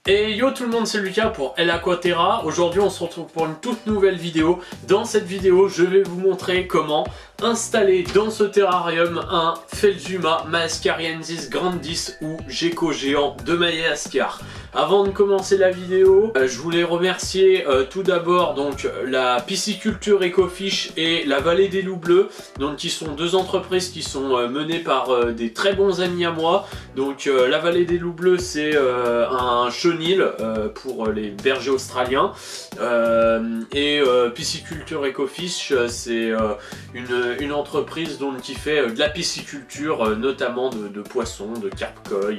Et yo tout le monde, c'est Lucas pour El Aquaterra. Aujourd'hui on se retrouve pour une toute nouvelle vidéo. Dans cette vidéo je vais vous montrer comment installer dans ce terrarium un Phelsuma Maaskariensis grandis ou gecko géant de Madagascar. Avant de commencer la vidéo, je voulais remercier tout d'abord donc la pisciculture Ecofish et la Vallée des Loups Bleus, donc qui sont deux entreprises qui sont menées par des très bons amis à moi. Donc la Vallée des Loups Bleus c'est un chenil pour les bergers australiens et pisciculture Ecofish c'est une entreprise donc, qui fait de la pisciculture, notamment de poissons, de carpe-koi,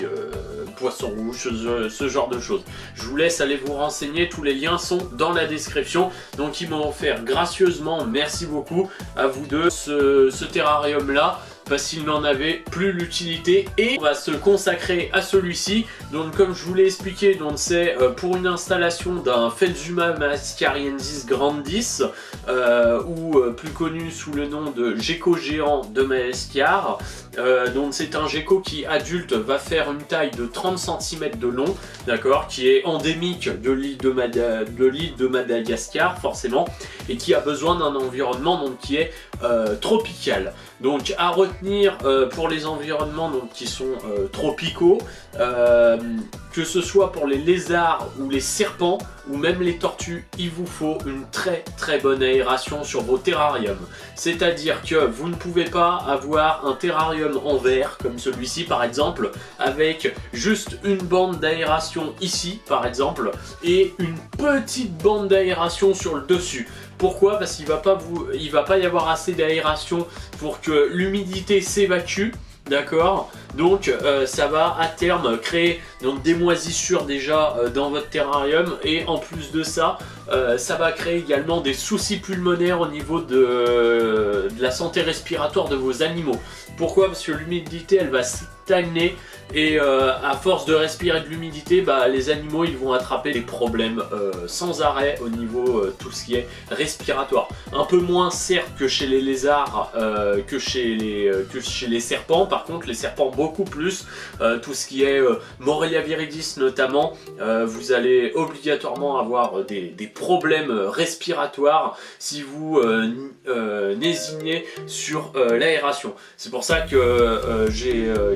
poissons rouges, ce genre de choses. Je vous laisse aller vous renseigner, tous les liens sont dans la description. Donc ils m'ont offert gracieusement, merci beaucoup à vous deux, ce terrarium là, parce qu'il n'en avait plus l'utilité et on va se consacrer à celui-ci. Donc comme je vous l'ai expliqué, c'est pour une installation d'un Phelsuma Maaskariensis grandis ou plus connu sous le nom de gecko géant de Madagascar. Donc c'est un gecko qui adulte va faire une taille de 30 cm de long, d'accord, qui est endémique de l'île de Madagascar forcément, et qui a besoin d'un environnement donc, qui est tropical. Donc à retenir pour les environnements donc, qui sont tropicaux, que ce soit pour les lézards ou les serpents ou même les tortues, il vous faut une très bonne aération sur vos terrariums. C'est-à-dire que vous ne pouvez pas avoir un terrarium en verre comme celui-ci par exemple, avec juste une bande d'aération ici par exemple et une petite bande d'aération sur le dessus. Pourquoi? Parce qu'il va pas y avoir assez d'aération pour que l'humidité s'évacue. D'accord, donc ça va à terme créer donc, des moisissures déjà dans votre terrarium, et en plus de ça, ça va créer également des soucis pulmonaires au niveau de la santé respiratoire de vos animaux. Pourquoi? Parce que l'humidité elle va stagner et à force de respirer de l'humidité, les animaux ils vont attraper des problèmes sans arrêt au niveau tout ce qui est respiratoire. Un peu moins certes que chez les lézards, que chez les serpents. Par contre les serpents beaucoup plus, tout ce qui est Morelia viridis notamment, vous allez obligatoirement avoir des problèmes respiratoires si vous lésinez sur l'aération. C'est pour ça que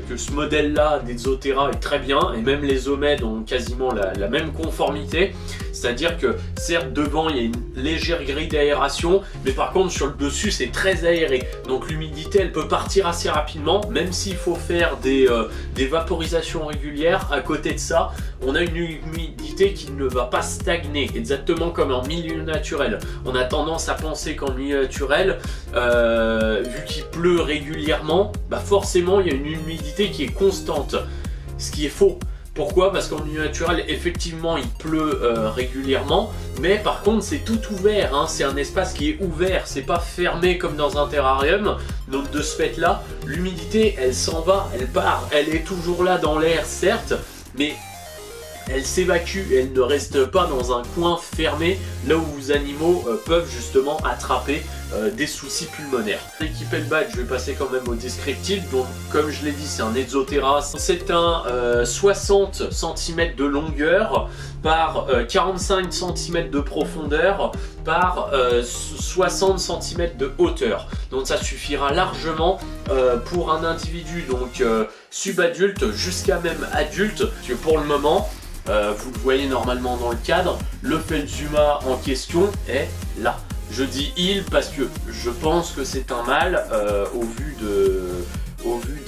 que ce modèle là d'Exoterra est très bien, et même les Omeds ont quasiment la même conformité. C'est-à-dire que certes devant il y a une légère grille d'aération, mais par contre sur le dessus c'est très aéré. Donc l'humidité elle peut partir assez rapidement, même s'il faut faire des vaporisations régulières. À côté de ça, on a une humidité qui ne va pas stagner, exactement comme en milieu naturel. On a tendance à penser qu'en milieu naturel, vu qu'il pleut régulièrement, forcément il y a une humidité qui est constante, ce qui est faux. Pourquoi? Parce qu'en milieu naturel, effectivement, il pleut régulièrement, mais par contre, c'est tout ouvert, hein. C'est un espace qui est ouvert, c'est pas fermé comme dans un terrarium. Donc de ce fait-là, l'humidité, elle s'en va, elle part, elle est toujours là dans l'air, certes, mais elle s'évacue, elle ne reste pas dans un coin fermé, là où vos animaux peuvent justement attraper des soucis pulmonaires. Équiper le badge, je vais passer quand même au descriptif. Donc comme je l'ai dit, c'est un Exoterra, c'est un 60 cm de longueur par 45 cm de profondeur par 60 cm de hauteur. Donc ça suffira largement pour un individu donc subadulte jusqu'à même adulte, parce que pour le moment vous le voyez normalement dans le cadre, le Phelsuma en question est là. Je dis il parce que je pense que c'est un mâle au vu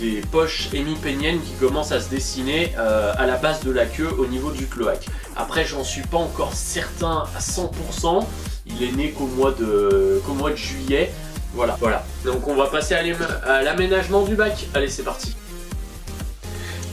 des poches hémipéniennes qui commencent à se dessiner à la base de la queue au niveau du cloaque. Après j'en suis pas encore certain à 100%, il est né qu'au mois de juillet. Voilà. Donc on va passer à l'aménagement du bac. Allez c'est parti.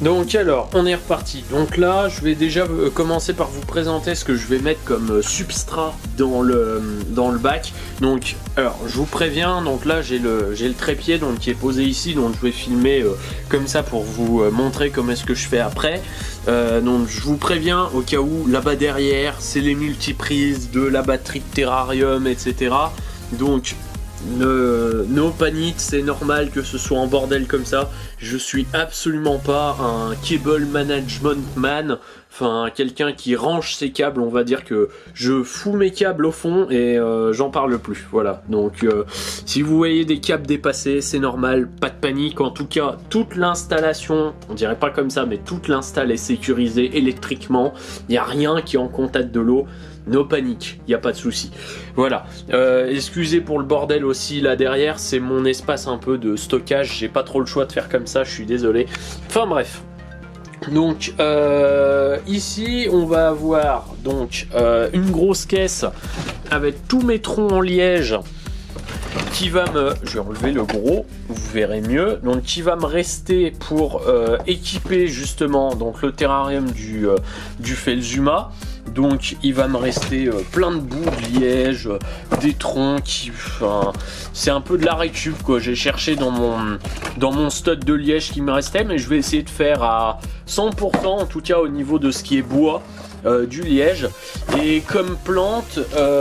Donc alors, on est reparti. Donc là, je vais déjà commencer par vous présenter ce que je vais mettre comme substrat dans le bac. Donc, alors, je vous préviens, donc là, j'ai le trépied donc, qui est posé ici. Donc, je vais filmer comme ça pour vous montrer comment est-ce que je fais après. Donc, je vous préviens au cas où, là-bas derrière, c'est les multiprises de la batterie de terrarium, etc. Donc, no panique, c'est normal que ce soit en bordel comme ça. je suis absolument pas un cable management man, enfin quelqu'un qui range ses câbles. On va dire que je fous mes câbles au fond et j'en parle plus, voilà. Donc si vous voyez des câbles dépassés, c'est normal, pas de panique. En tout cas, toute l'installation, on dirait pas comme ça, mais toute l'install est sécurisée électriquement, il n'y a rien qui est en contact de l'eau. No panique, il n'y a pas de souci. Voilà, excusez pour le bordel aussi là derrière, c'est mon espace un peu de stockage, j'ai pas trop le choix de faire comme ça, je suis désolé. Enfin bref. Donc ici on va avoir donc une grosse caisse avec tous mes troncs en liège qui va me... Je vais enlever le gros, vous verrez mieux. Donc qui va me rester pour équiper justement donc le terrarium du Felzuma. Donc il va me rester plein de bouts de liège, des troncs qui... Enfin, c'est un peu de la récup quoi. J'ai cherché dans mon stock de liège qui me restait, mais je vais essayer de faire à 100% en tout cas au niveau de ce qui est bois. Du liège. Et comme plante,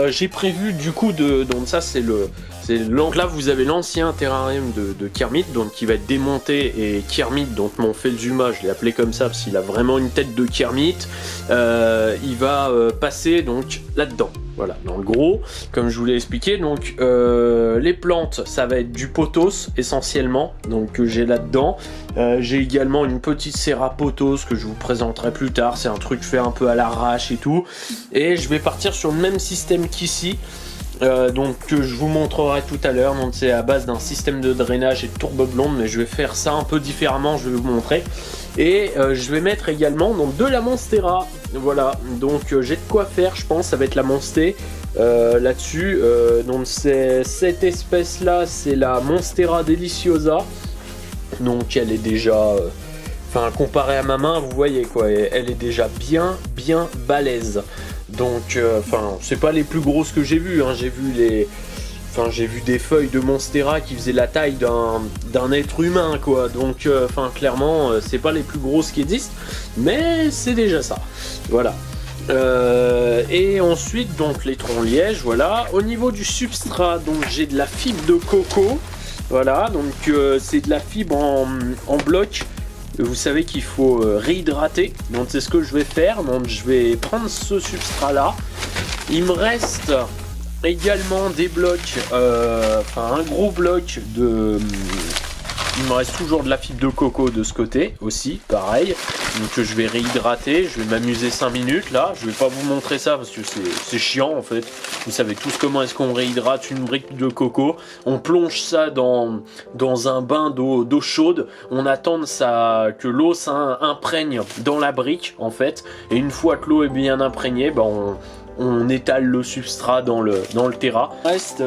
j'ai prévu du coup de... Donc ça c'est le... Donc là vous avez l'ancien terrarium de Kermit, donc qui va être démonté, et Kermit, donc mon Felzuma, je l'ai appelé comme ça parce qu'il a vraiment une tête de Kermit, il va passer donc là-dedans. Voilà, dans le gros, comme je vous l'ai expliqué, donc les plantes, ça va être du pothos essentiellement, donc que j'ai là-dedans. J'ai également une petite serra pothos que je vous présenterai plus tard, c'est un truc fait un peu à l'arrache et tout. Et je vais partir sur le même système qu'ici. Donc que je vous montrerai tout à l'heure. Donc c'est à base d'un système de drainage et de tourbe blonde, mais je vais faire ça un peu différemment, je vais vous montrer. Et je vais mettre également donc de la Monstera. Voilà, donc j'ai de quoi faire, je pense, avec la Monstera là-dessus. Donc c'est cette espèce là, c'est la Monstera Deliciosa. Donc elle est déjà... Enfin, comparée à ma main, vous voyez quoi, elle est déjà bien balèze. Donc, enfin, c'est pas les plus grosses que j'ai vues, hein. J'ai vu des feuilles de Monstera qui faisaient la taille d'un être humain, quoi. Donc, enfin, clairement, c'est pas les plus grosses qui existent, mais c'est déjà ça. Voilà. Et ensuite, donc, les troncs liège, voilà. Au niveau du substrat, donc, j'ai de la fibre de coco. Voilà, donc, c'est de la fibre en bloc. Vous savez qu'il faut réhydrater, donc c'est ce que je vais faire. Donc je vais prendre ce substrat là. Il me reste également des blocs, enfin un gros bloc de... Il me reste toujours de la fibre de coco de ce côté aussi, pareil. Donc je vais réhydrater, je vais m'amuser 5 minutes là. Je vais pas vous montrer ça parce que c'est chiant en fait. Vous savez tous comment est-ce qu'on réhydrate une brique de coco. On plonge ça dans un bain d'eau chaude. On attend que l'eau s'imprègne dans la brique en fait. Et une fois que l'eau est bien imprégnée, ben on étale le substrat dans le terra. Il reste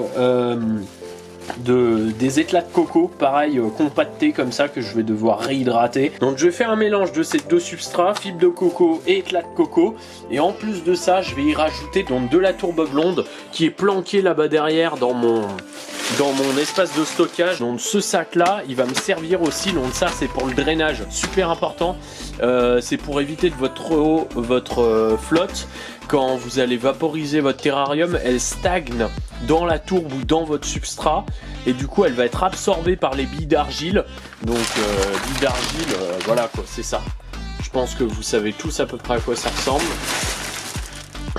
des éclats de coco, pareil, compactés comme ça, que je vais devoir réhydrater. Donc je vais faire un mélange de ces deux substrats, fibre de coco et éclats de coco. Et en plus de ça, je vais y rajouter donc de la tourbe blonde qui est planquée là-bas derrière dans mon espace de stockage. Donc ce sac là, il va me servir aussi. Donc ça c'est pour le drainage, super important. C'est pour éviter de votre flotte. Quand vous allez vaporiser votre terrarium, elle stagne dans la tourbe ou dans votre substrat, et du coup elle va être absorbée par les billes d'argile. Donc billes d'argile, voilà quoi, c'est ça. Je pense que vous savez tous à peu près à quoi ça ressemble.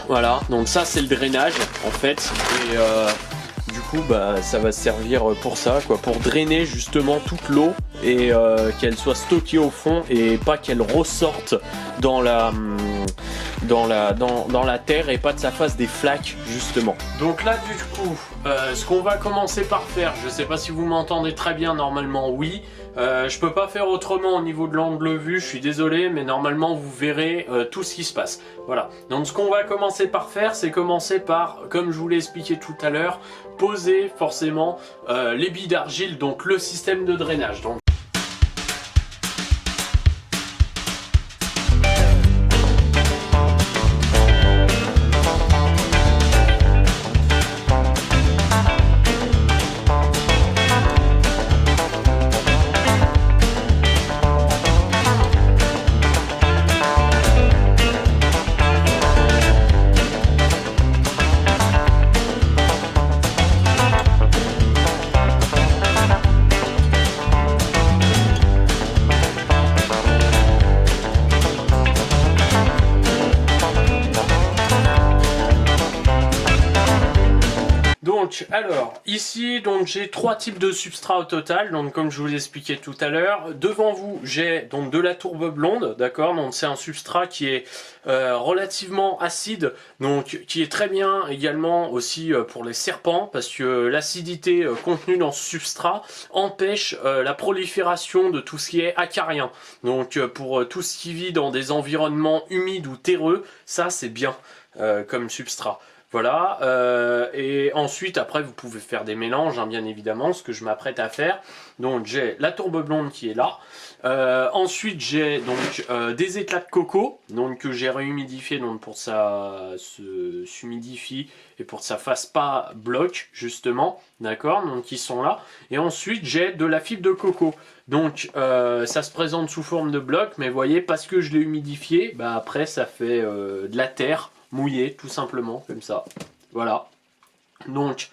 Voilà, donc ça c'est le drainage en fait, et du coup bah ça va servir pour ça quoi, pour drainer justement toute l'eau et qu'elle soit stockée au fond et pas qu'elle ressorte dans la terre et pas que ça fasse des flaques justement. Donc là du coup ce qu'on va commencer par faire, je sais pas si vous m'entendez très bien, normalement oui. Je peux pas faire autrement au niveau de l'angle vue, je suis désolé, mais normalement vous verrez tout ce qui se passe. Voilà, donc ce qu'on va commencer par faire, c'est commencer par, comme je vous l'ai expliqué tout à l'heure, poser forcément les billes d'argile, donc le système de drainage. Donc Donc, alors, ici, donc j'ai 3 types de substrats au total. Donc, comme je vous l'expliquais tout à l'heure, devant vous, j'ai donc de la tourbe blonde, d'accord. Donc, c'est un substrat qui est relativement acide, donc qui est très bien également aussi pour les serpents, parce que l'acidité contenue dans ce substrat empêche la prolifération de tout ce qui est acarien. Donc, pour tout ce qui vit dans des environnements humides ou terreux, ça c'est bien comme substrat. Voilà, et ensuite après vous pouvez faire des mélanges, hein, bien évidemment, ce que je m'apprête à faire. Donc j'ai la tourbe blonde qui est là. Ensuite j'ai donc des éclats de coco, donc que j'ai réhumidifié donc pour que ça s'humidifie et pour que ça fasse pas bloc justement, d'accord, donc ils sont là. Et ensuite j'ai de la fibre de coco, donc ça se présente sous forme de bloc, mais vous voyez, parce que je l'ai humidifié, bah après ça fait de la terre mouillé tout simplement comme ça. Voilà, donc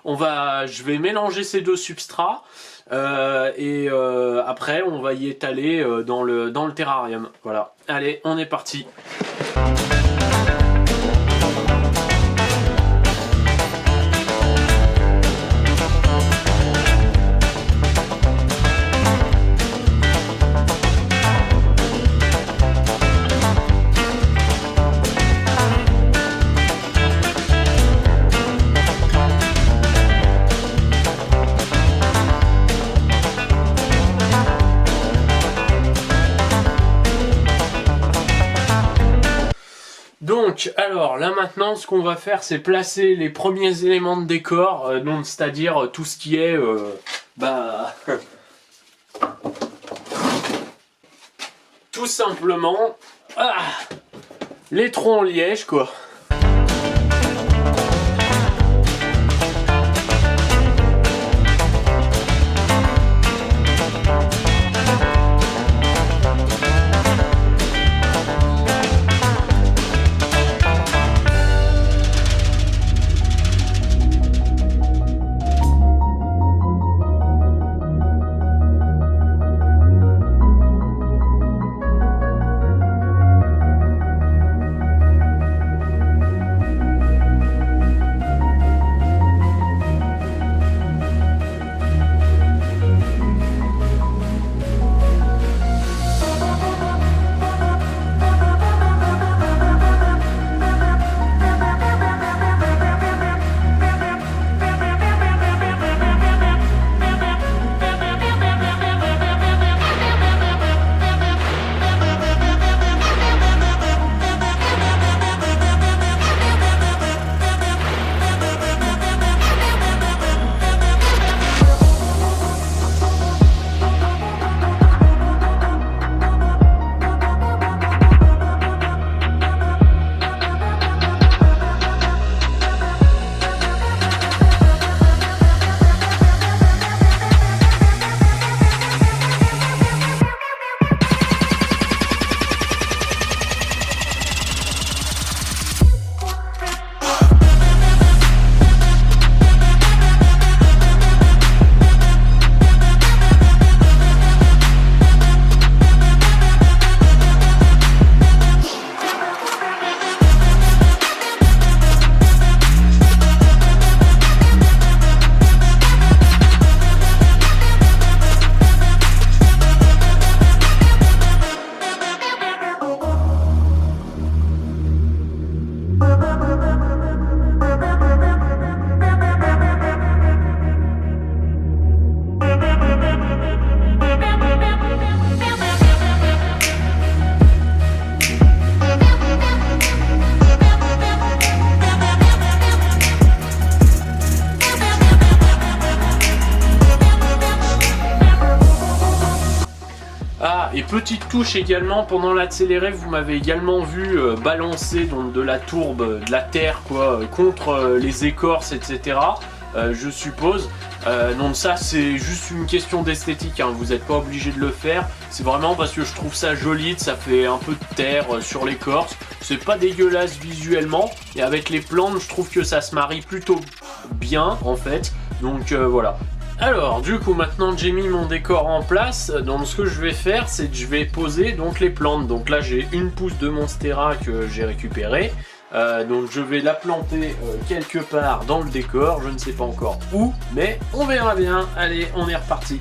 je vais mélanger ces deux substrats et après on va y étaler dans le terrarium. Voilà, allez, on est parti. Donc, alors là maintenant, ce qu'on va faire, c'est placer les premiers éléments de décor, donc c'est-à-dire tout ce qui est, tout simplement, les troncs en liège, quoi. Et petite touche également, pendant l'accéléré, vous m'avez également vu balancer donc de la tourbe, de la terre quoi, contre les écorces, etc. Je suppose. Donc ça c'est juste une question d'esthétique, hein. Vous n'êtes pas obligé de le faire. C'est vraiment parce que je trouve ça joli, ça fait un peu de terre sur l'écorce. C'est pas dégueulasse visuellement. Et avec les plantes, je trouve que ça se marie plutôt bien en fait. Donc voilà. Alors du coup maintenant que j'ai mis mon décor en place, donc ce que je vais faire c'est que je vais poser donc les plantes. Donc là j'ai une pousse de Monstera que j'ai récupérée, Donc je vais la planter quelque part dans le décor, je ne sais pas encore où, mais on verra bien. Allez, on est reparti.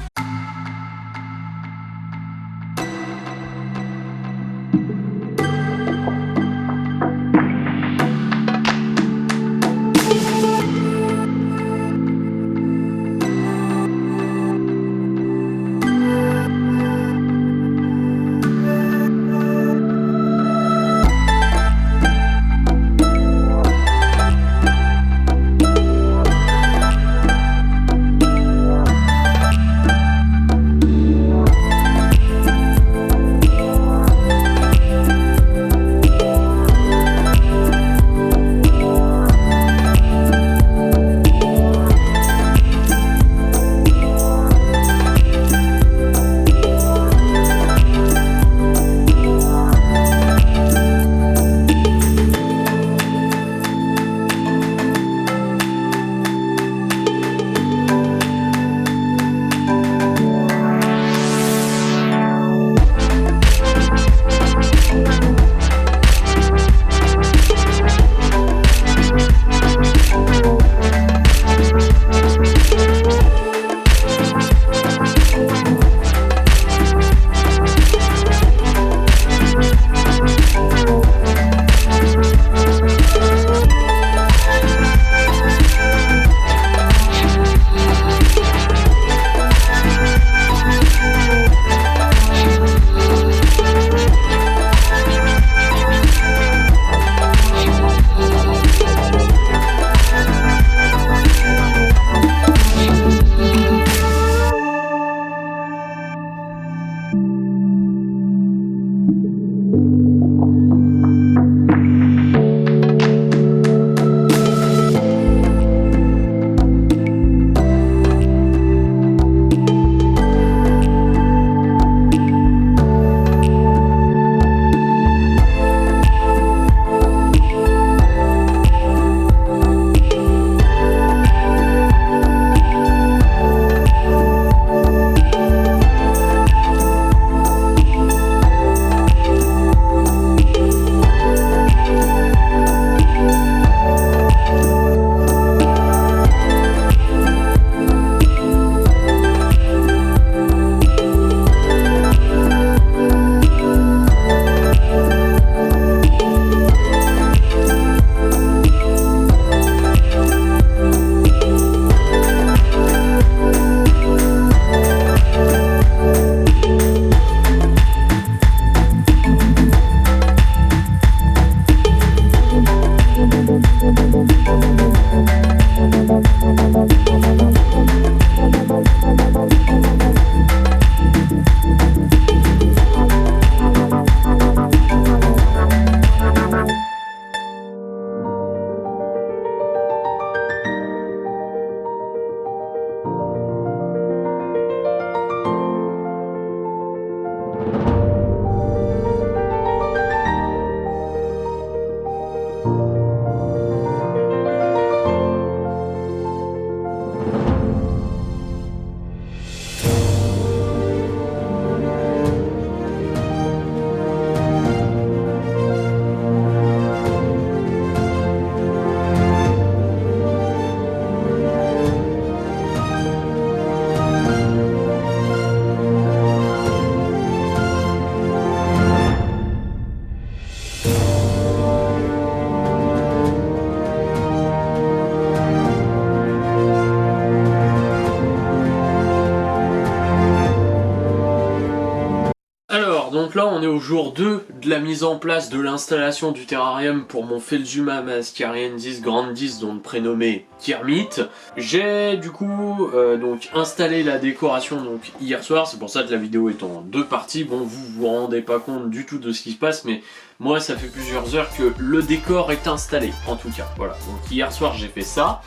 Donc là on est au jour 2 de la mise en place de l'installation du terrarium pour mon Felzuma Mascariensis grandis, donc prénommé Kermit. J'ai du coup donc installé la décoration donc hier soir, c'est pour ça que la vidéo est en deux parties. Bon, vous vous rendez pas compte du tout de ce qui se passe, mais moi ça fait plusieurs heures que le décor est installé, en tout cas. Voilà, donc hier soir j'ai fait ça.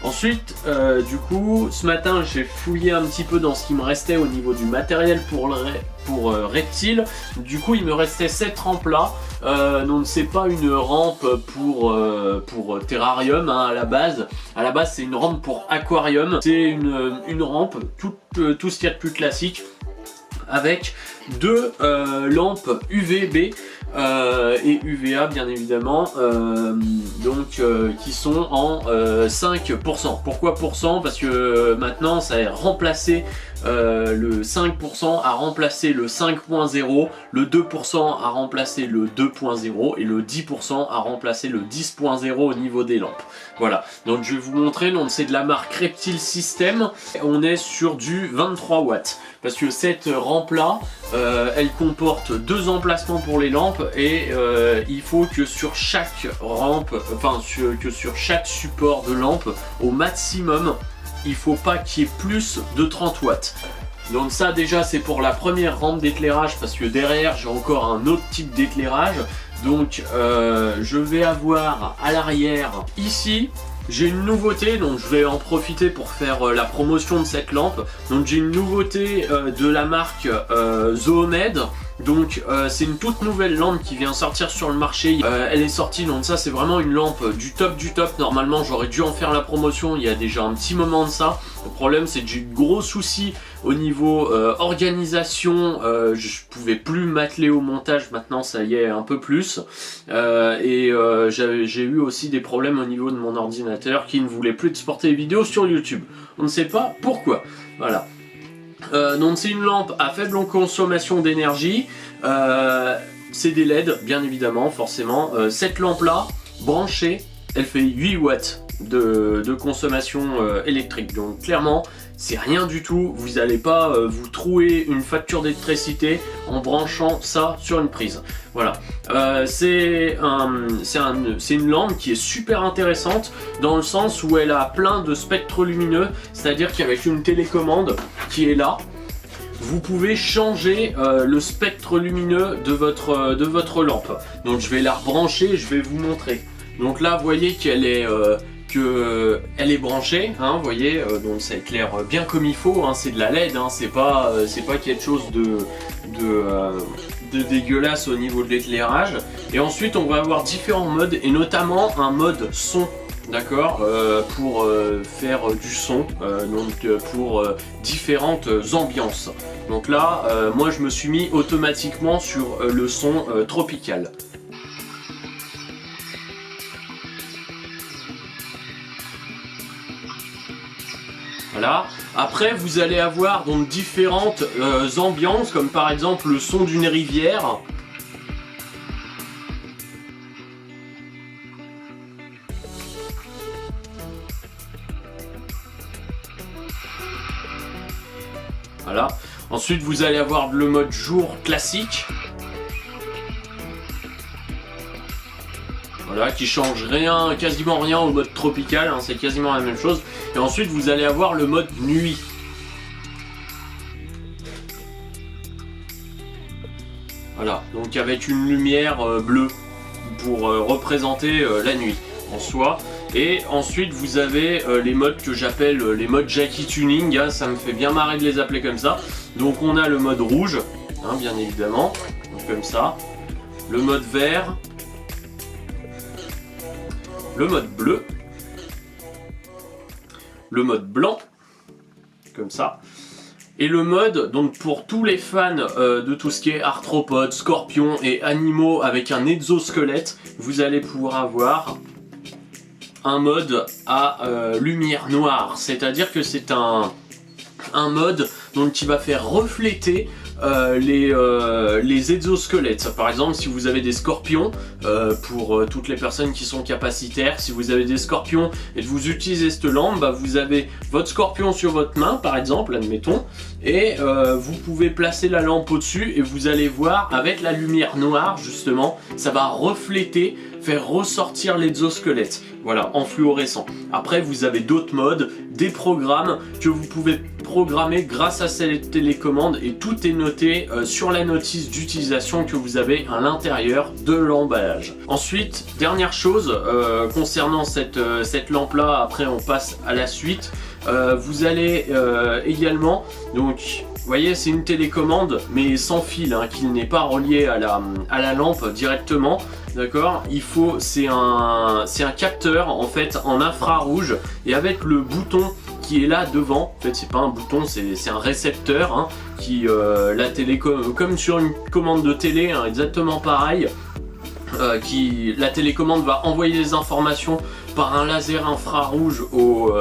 Ensuite, du coup, ce matin, j'ai fouillé un petit peu dans ce qui me restait au niveau du matériel pour reptile. Du coup, il me restait cette rampe là. Donc, c'est pas une rampe pour terrarium hein, à la base. À la base, c'est une rampe pour aquarium. C'est une rampe, tout ce qu'il y a de plus classique, avec deux lampes UVB et UVA bien évidemment, qui sont en 5%. Pourquoi %? Parce que maintenant ça a remplacé le 5% a remplacé le 5.0, le 2% a remplacé le 2.0 et le 10% a remplacé le 10.0 au niveau des lampes. Voilà, donc je vais vous montrer, donc c'est de la marque Reptile System, on est sur du 23 watts. Parce que cette rampe là, elle comporte 2 emplacements pour les lampes et il faut que sur chaque rampe, que sur chaque support de lampe, au maximum, il faut pas qu'il y ait plus de 30 watts. Donc ça déjà c'est pour la première rampe d'éclairage parce que derrière j'ai encore un autre type d'éclairage. Donc je vais avoir à l'arrière ici. J'ai une nouveauté, donc je vais en profiter pour faire la promotion de cette lampe. Donc j'ai une nouveauté de la marque Zoomed. Donc c'est une toute nouvelle lampe qui vient sortir sur le marché. Elle est sortie, donc ça c'est vraiment une lampe du top du top. Normalement j'aurais dû en faire la promotion il y a déjà un petit moment de ça. Le problème c'est que j'ai eu de gros soucis au niveau organisation. Je pouvais plus m'atteler au montage, maintenant ça y est un peu plus. J'ai eu aussi des problèmes au niveau de mon ordinateur qui ne voulait plus exporter les vidéos sur YouTube. On ne sait pas pourquoi. Voilà. Donc c'est une lampe à faible consommation d'énergie, c'est des LED bien évidemment forcément. Cette lampe là branchée elle fait 8 watts de consommation électrique, donc clairement c'est rien du tout, vous n'allez pas vous trouer une facture d'électricité en branchant ça sur une prise. Voilà, c'est une lampe qui est super intéressante dans le sens où elle a plein de spectres lumineux, c'est-à-dire qu'avec une télécommande qui est là, vous pouvez changer le spectre lumineux de votre lampe. Donc je vais la rebrancher, je vais vous montrer. Donc là vous voyez qu'elle est elle est branchée, hein, vous voyez, donc ça éclaire bien comme il faut, hein, c'est de la LED, hein, c'est pas quelque chose de dégueulasse au niveau de l'éclairage. Et ensuite on va avoir différents modes et notamment un mode son, d'accord, pour faire du son, pour différentes ambiances. Donc là moi je me suis mis automatiquement sur le son tropical. Voilà. Après vous allez avoir donc différentes ambiances, comme par exemple le son d'une rivière. Voilà. Ensuite vous allez avoir le mode jour classique. Voilà, qui change rien, quasiment rien au mode tropical, hein, c'est quasiment la même chose. Et ensuite vous allez avoir le mode nuit. Voilà, donc avec une lumière bleue pour représenter la nuit en soi. Et ensuite vous avez les modes que j'appelle les modes Jackie Tuning, hein, ça me fait bien marrer de les appeler comme ça. Donc on a le mode rouge, hein, bien évidemment, donc comme ça. Le mode vert. Le mode bleu, le mode blanc, comme ça, et le mode, donc pour tous les fans de tout ce qui est arthropodes, scorpions et animaux avec un exosquelette, vous allez pouvoir avoir un mode à lumière noire, c'est-à-dire que c'est un mode donc, qui va faire refléter les exosquelettes. Par exemple, si vous avez des scorpions, pour toutes les personnes qui sont capacitaires, si vous avez des scorpions et que vous utilisez cette lampe, bah, vous avez votre scorpion sur votre main par exemple, admettons, et vous pouvez placer la lampe au-dessus et vous allez voir avec la lumière noire justement, ça va refléter, faire ressortir l'exosquelette, voilà, en fluorescent. Après vous avez d'autres modes, des programmes que vous pouvez programmer grâce à cette télécommande et tout est noté sur la notice d'utilisation que vous avez à l'intérieur de l'emballage. Ensuite, dernière chose concernant cette lampe là, après on passe à la suite, vous allez également, donc vous voyez c'est une télécommande mais sans fil, hein, qui n'est pas relié à la lampe directement, d'accord. Il faut, c'est un capteur en fait en infrarouge et avec le bouton qui est là devant, en fait c'est pas un bouton, c'est un récepteur, hein, qui la télé comme sur une commande de télé, hein, exactement pareil. la télécommande va envoyer des informations par un laser infrarouge au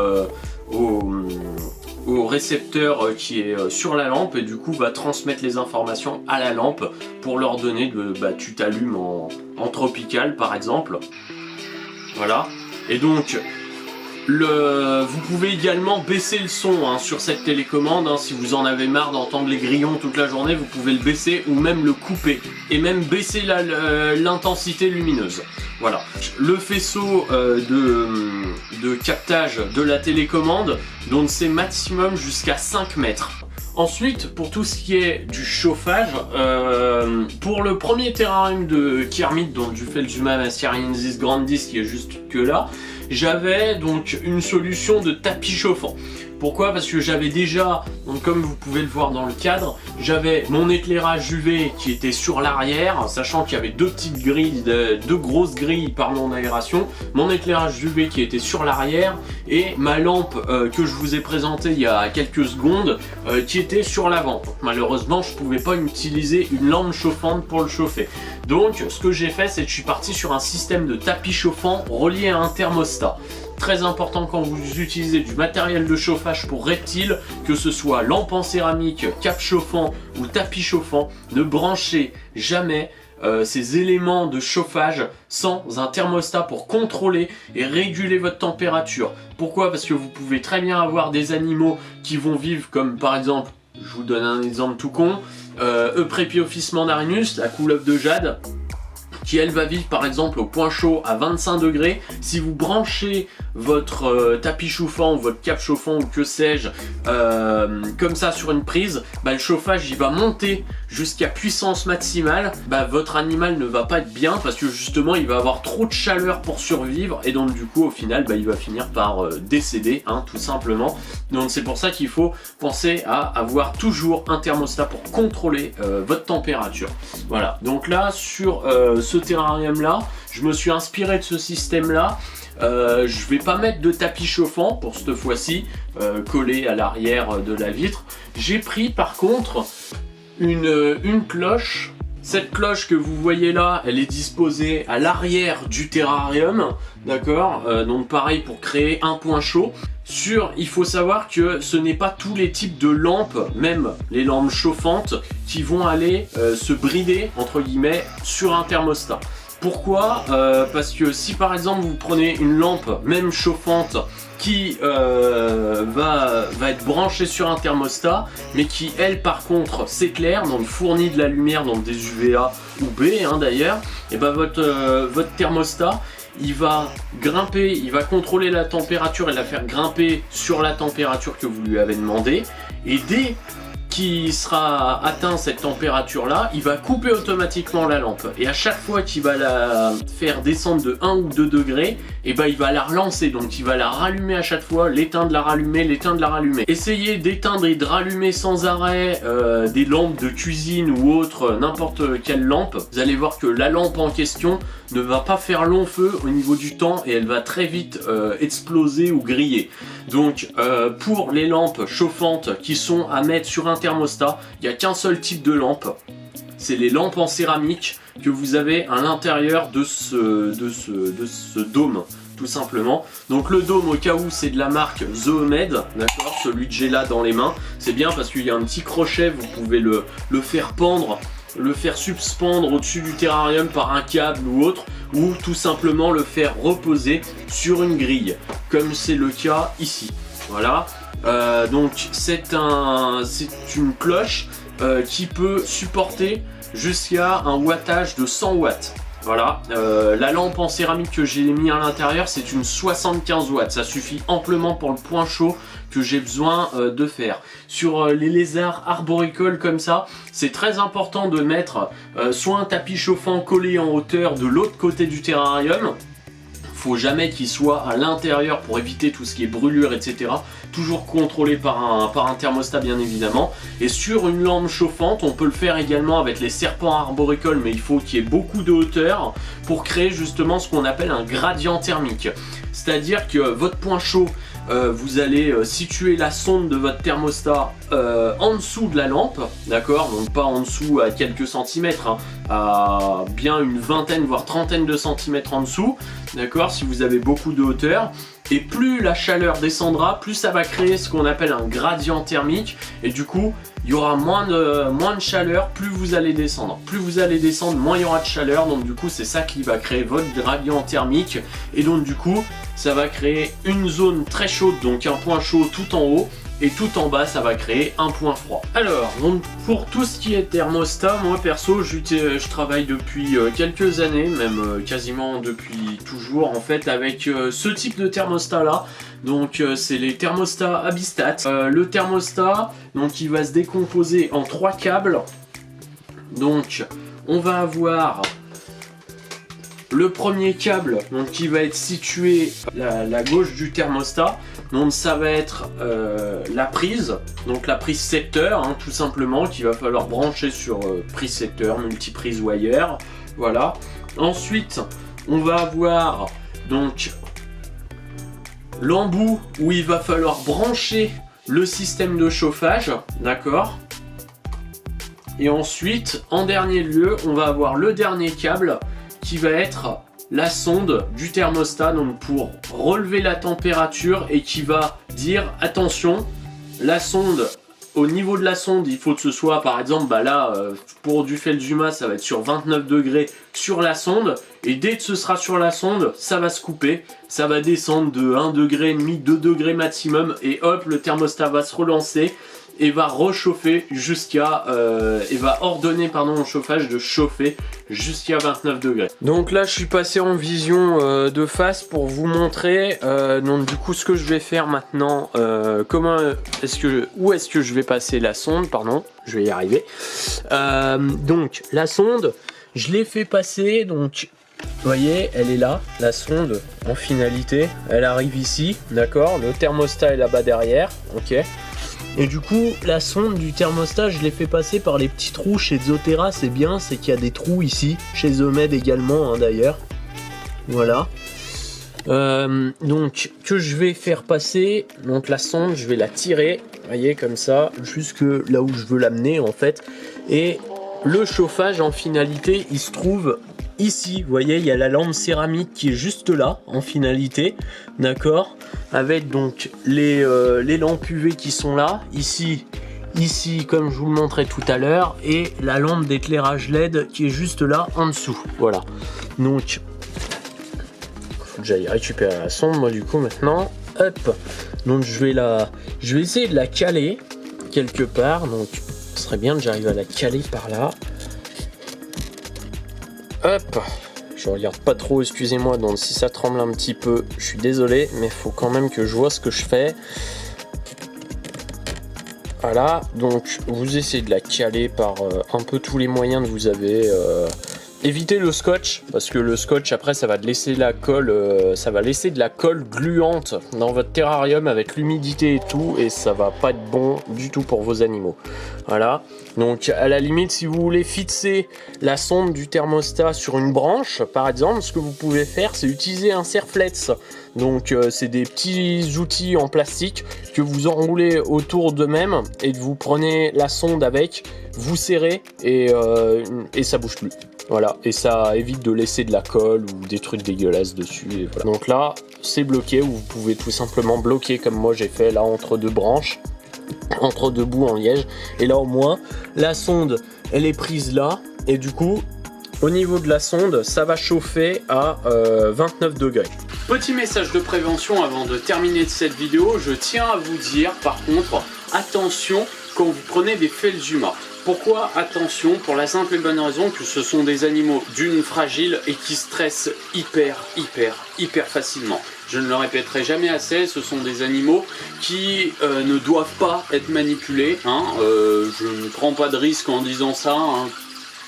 récepteur qui est sur la lampe, et du coup va transmettre les informations à la lampe pour leur donner de tu t'allumes en tropical par exemple. Voilà. Et donc vous pouvez également baisser le son sur cette télécommande, si vous en avez marre d'entendre les grillons toute la journée, vous pouvez le baisser ou même le couper, et même baisser l'intensité lumineuse. Voilà. Le faisceau de captage de la télécommande, donc c'est maximum jusqu'à 5 mètres. Ensuite, pour tout ce qui est du chauffage, pour le premier terrarium de Kermit, donc du Felzuma Mascariensis grandis qui est juste que là, j'avais donc une solution de tapis chauffant. Pourquoi? Parce que j'avais déjà, donc comme vous pouvez le voir dans le cadre, j'avais mon éclairage UV qui était sur l'arrière, sachant qu'il y avait deux petites grilles, deux grosses grilles par mon aération, mon éclairage UV qui était sur l'arrière et ma lampe que je vous ai présentée il y a quelques secondes qui était sur l'avant. Malheureusement, je pouvais pas utiliser une lampe chauffante pour le chauffer. Donc, ce que j'ai fait, c'est que je suis parti sur un système de tapis chauffant relié à un thermostat. Très important quand vous utilisez du matériel de chauffage pour reptiles, que ce soit lampe en céramique, cap chauffant ou tapis chauffant, ne branchez jamais ces éléments de chauffage sans un thermostat pour contrôler et réguler votre température. Pourquoi? Parce que vous pouvez très bien avoir des animaux qui vont vivre comme par exemple, je vous donne un exemple tout con, Euprepiophis mandarinus, la couleuvre de jade, qui elle va vivre par exemple au point chaud à 25 degrés. Si vous branchez votre tapis chauffant ou votre cap chauffant ou que sais-je comme ça sur une prise, le chauffage il va monter jusqu'à puissance maximale, votre animal ne va pas être bien parce que justement il va avoir trop de chaleur pour survivre, et donc du coup au final il va finir par décéder tout simplement. Donc c'est pour ça qu'il faut penser à avoir toujours un thermostat pour contrôler votre température. Voilà, donc là sur ce terrarium là, je me suis inspiré de ce système là. Je vais pas mettre de tapis chauffant pour cette fois-ci collé à l'arrière de la vitre. J'ai pris par contre une cloche. Cette cloche que vous voyez là, elle est disposée à l'arrière du terrarium, d'accord, donc pareil pour créer un point chaud. Il faut savoir que ce n'est pas tous les types de lampes, même les lampes chauffantes, qui vont aller se brider entre guillemets sur un thermostat. Pourquoi? Parce que si par exemple vous prenez une lampe même chauffante qui va être branchée sur un thermostat, mais qui elle par contre s'éclaire, donc fournit de la lumière, donc des UVA ou B d'ailleurs, et votre thermostat il va grimper, il va contrôler la température et la faire grimper sur la température que vous lui avez demandé, et dès qui sera atteint cette température là, il va couper automatiquement la lampe, et à chaque fois qu'il va la faire descendre de 1 ou 2 degrés, et il va la relancer, donc il va la rallumer à chaque fois, l'éteindre, la rallumer, l'éteindre, la rallumer. Essayez d'éteindre et de rallumer sans arrêt des lampes de cuisine ou autre, n'importe quelle lampe, vous allez voir que la lampe en question ne va pas faire long feu au niveau du temps et elle va très vite exploser ou griller. Donc pour les lampes chauffantes qui sont à mettre sur un thermostat, il n'y a qu'un seul type de lampe, c'est les lampes en céramique que vous avez à l'intérieur de ce dôme, tout simplement. Donc le dôme, au cas où, c'est de la marque Zoomed, d'accord, celui que j'ai là dans les mains, c'est bien parce qu'il y a un petit crochet, vous pouvez le faire pendre, le faire suspendre au-dessus du terrarium par un câble ou autre, ou tout simplement le faire reposer sur une grille, comme c'est le cas ici. Voilà, donc c'est une cloche qui peut supporter jusqu'à un wattage de 100 watts. Voilà, la lampe en céramique que j'ai mis à l'intérieur, c'est une 75 watts, ça suffit amplement pour le point chaud que j'ai besoin de faire. Sur les lézards arboricoles comme ça, c'est très important de mettre soit un tapis chauffant collé en hauteur de l'autre côté du terrarium. Faut jamais qu'il soit à l'intérieur pour éviter tout ce qui est brûlure, etc. Toujours contrôlé par un thermostat bien évidemment. Et sur une lampe chauffante, on peut le faire également avec les serpents arboricoles, mais il faut qu'il y ait beaucoup de hauteur pour créer justement ce qu'on appelle un gradient thermique. C'est-à-dire que votre point chaud vous allez situer la sonde de votre thermostat en dessous de la lampe, d'accord, donc pas en dessous à quelques centimètres, hein, à bien une vingtaine voire trentaine de centimètres en dessous, d'accord, si vous avez beaucoup de hauteur. Et plus la chaleur descendra, plus ça va créer ce qu'on appelle un gradient thermique. Et du coup, il y aura moins de chaleur, plus vous allez descendre. Plus vous allez descendre, moins il y aura de chaleur. Donc du coup, c'est ça qui va créer votre gradient thermique. Et donc du coup, ça va créer une zone très chaude, donc un point chaud tout en haut. Et tout en bas, ça va créer un point froid. Alors, donc pour tout ce qui est thermostat, moi perso, je travaille depuis quelques années, même quasiment depuis toujours, en fait, avec ce type de thermostat là. Donc c'est les thermostats Abistat. Le thermostat, donc il va se décomposer en 3 câbles. Donc on va avoir le premier câble, donc qui va être situé à la gauche du thermostat. Donc ça va être la prise, donc la prise secteur, hein, tout simplement, qu'il va falloir brancher sur prise secteur, multiprise wire, voilà. Ensuite, on va avoir donc l'embout où il va falloir brancher le système de chauffage, d'accord. Et ensuite, en dernier lieu, on va avoir le dernier câble qui va être la sonde du thermostat, donc pour relever la température, et qui va dire attention, la sonde, au niveau de la sonde, il faut que ce soit, par exemple, bah là, pour du Felzuma, ça va être sur 29 degrés sur la sonde, et dès que ce sera sur la sonde, ça va se couper, ça va descendre de 1,5 degré, 2 degrés maximum, et hop, le thermostat va se relancer, et va rechauffer jusqu'à et va ordonner au chauffage de chauffer jusqu'à 29 degrés. Donc là je suis passé en vision de face pour vous montrer donc du coup ce que je vais faire maintenant, où est-ce que je vais passer la sonde, pardon, je vais y arriver. Donc la sonde, je l'ai fait passer, donc vous voyez, elle est là, la sonde en finalité, elle arrive ici, d'accord, le thermostat est là-bas derrière, ok. Et du coup, la sonde du thermostat, je l'ai fait passer par les petits trous chez Zotera. C'est bien, c'est qu'il y a des trous ici, chez Zomed également, hein, d'ailleurs. Voilà. Donc, que je vais faire passer, donc la sonde, je vais la tirer, vous voyez, comme ça, jusque là où je veux l'amener, en fait. Et le chauffage, en finalité, il se trouve ici, vous voyez, il y a la lampe céramique qui est juste là, en finalité, d'accord, avec donc les lampes UV qui sont là, ici, comme je vous le montrais tout à l'heure, et la lampe d'éclairage LED qui est juste là, en dessous, voilà. Donc, faut que j'aille récupérer la sonde, moi, du coup, maintenant, hop, donc je vais essayer de la caler, quelque part, donc, ce serait bien que j'arrive à la caler par là. Hop, je regarde pas trop, excusez-moi, donc si ça tremble un petit peu, je suis désolé, mais il faut quand même que je vois ce que je fais. Voilà, donc vous essayez de la caler par un peu tous les moyens que vous avez. Évitez le scotch, parce que le scotch après ça va laisser la colle, ça va laisser de la colle gluante dans votre terrarium avec l'humidité et tout, et ça va pas être bon du tout pour vos animaux. Voilà, donc à la limite si vous voulez fixer la sonde du thermostat sur une branche par exemple, ce que vous pouvez faire c'est utiliser un serre-flex. Donc c'est des petits outils en plastique que vous enroulez autour d'eux-mêmes et vous prenez la sonde avec, vous serrez et ça bouge plus. Voilà, et ça évite de laisser de la colle ou des trucs dégueulasses dessus. Et voilà. Donc là, c'est bloqué, ou vous pouvez tout simplement bloquer comme moi j'ai fait là entre deux branches, entre deux bouts en liège. Et là au moins, la sonde, elle est prise là, et du coup, au niveau de la sonde, ça va chauffer à 29 degrés. Petit message de prévention avant de terminer cette vidéo, je tiens à vous dire par contre, attention quand vous prenez des Felzuma. Pourquoi attention? Pour la simple et bonne raison que ce sont des animaux d'une fragile et qui stressent hyper facilement. Je ne le répéterai jamais assez, ce sont des animaux qui ne doivent pas être manipulés. Hein. Je ne prends pas de risque en disant ça. Hein.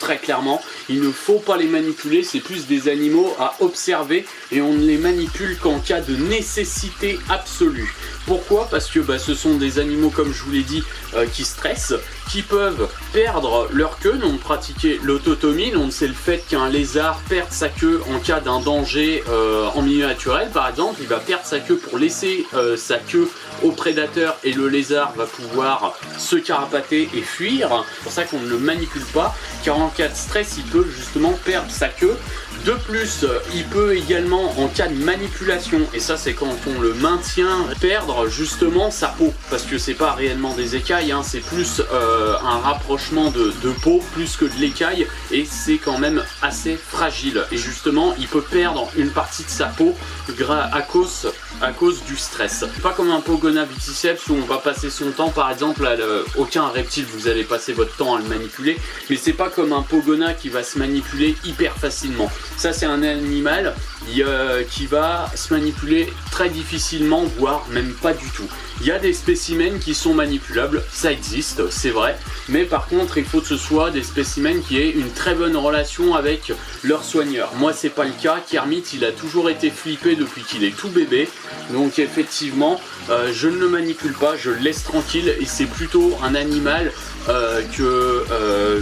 Très clairement, il ne faut pas les manipuler, c'est plus des animaux à observer et on ne les manipule qu'en cas de nécessité absolue. Pourquoi? Parce que ce sont des animaux, comme je vous l'ai dit, qui stressent, qui peuvent perdre leur queue, donc pratiquer l'autotomie, donc c'est le fait qu'un lézard perde sa queue en cas d'un danger en milieu naturel par exemple, il va perdre sa queue pour laisser sa queue au prédateur et le lézard va pouvoir se carapater et fuir. C'est pour ça qu'on ne le manipule pas, car en cas de stress il peut justement perdre sa queue. De plus, il peut également, en cas de manipulation, et ça c'est quand on le maintient, perdre justement sa peau, parce que c'est pas réellement des écailles, hein, c'est plus un rapprochement de peau plus que de l'écaille, et c'est quand même assez fragile. Et justement, il peut perdre une partie de sa peau à cause du stress. Pas comme un Pogona Viticeps où on va passer son temps, par exemple, aucun reptile vous allez passer votre temps à le manipuler, mais c'est pas comme un Pogona qui va se manipuler hyper facilement. Ça c'est un animal qui va se manipuler très difficilement, voire même pas du tout. Il y a des spécimens qui sont manipulables, ça existe, c'est vrai, mais par contre il faut que ce soit des spécimens qui aient une très bonne relation avec leur soigneur. Moi c'est pas le cas, Kermit il a toujours été flippé depuis qu'il est tout bébé, donc effectivement je ne le manipule pas, je le laisse tranquille et c'est plutôt un animal que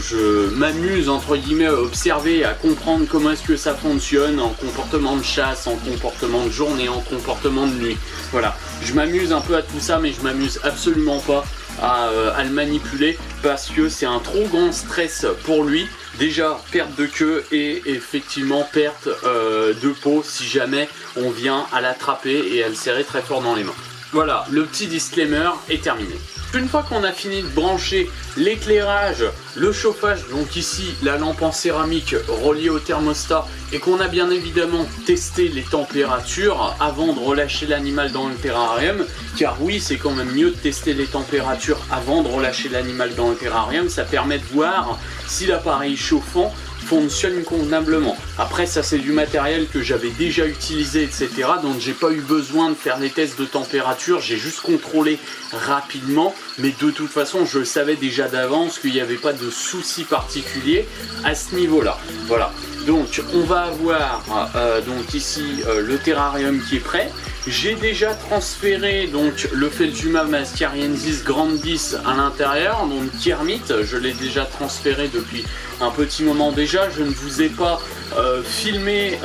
je m'amuse entre guillemets à observer, à comprendre comment est-ce que ça fonctionne en comportement de chasse, en comportement de journée, en comportement de nuit. Voilà, je m'amuse un peu à tout ça, mais je m'amuse absolument pas à le manipuler parce que c'est un trop grand stress pour lui. Déjà perte de queue et effectivement perte de peau si jamais on vient à l'attraper et à le serrer très fort dans les mains. Voilà, le petit disclaimer est terminé. Une fois qu'on a fini de brancher l'éclairage, le chauffage, donc ici la lampe en céramique reliée au thermostat, et qu'on a bien évidemment testé les températures avant de relâcher l'animal dans le terrarium, car oui c'est quand même mieux de tester les températures avant de relâcher l'animal dans le terrarium, ça permet de voir si l'appareil chauffant fonctionne convenablement. Après ça c'est du matériel que j'avais déjà utilisé etc, donc j'ai pas eu besoin de faire des tests de température, j'ai juste contrôlé rapidement, mais de toute façon je savais déjà d'avance qu'il n'y avait pas de souci particulier à ce niveau là. Voilà, donc on va avoir donc ici le terrarium qui est prêt. J'ai déjà transféré donc le Felzuma Mascariensis grandis à l'intérieur, donc Kermit, je l'ai déjà transféré depuis un petit moment déjà. Je ne vous ai pas filmé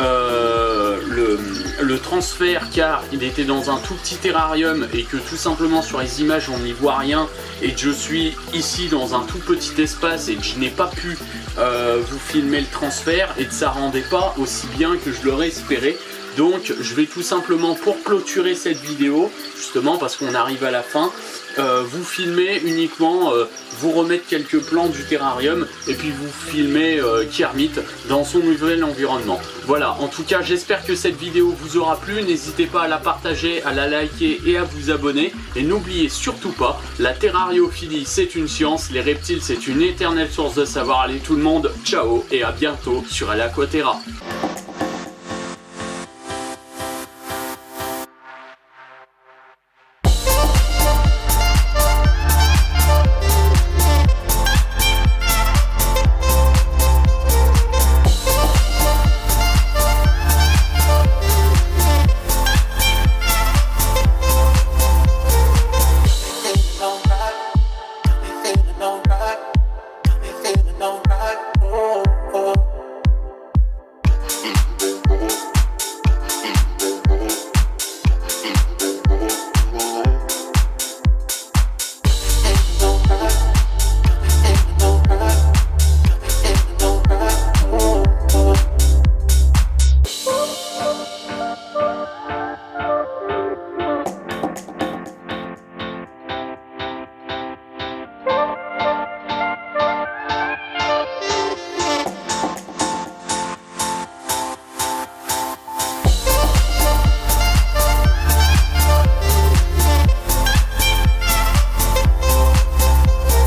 le transfert car il était dans un tout petit terrarium et que tout simplement sur les images on n'y voit rien et que je suis ici dans un tout petit espace et que je n'ai pas pu vous filmer le transfert et que ça rendait pas aussi bien que je l'aurais espéré. Donc je vais tout simplement, pour clôturer cette vidéo, justement parce qu'on arrive à la fin, vous filmer uniquement, vous remettre quelques plans du terrarium et puis vous filmer Kermit dans son nouvel environnement. Voilà, en tout cas j'espère que cette vidéo vous aura plu, n'hésitez pas à la partager, à la liker et à vous abonner. Et n'oubliez surtout pas, la terrariophilie c'est une science, les reptiles c'est une éternelle source de savoir. Allez tout le monde, ciao et à bientôt sur Aquaterra.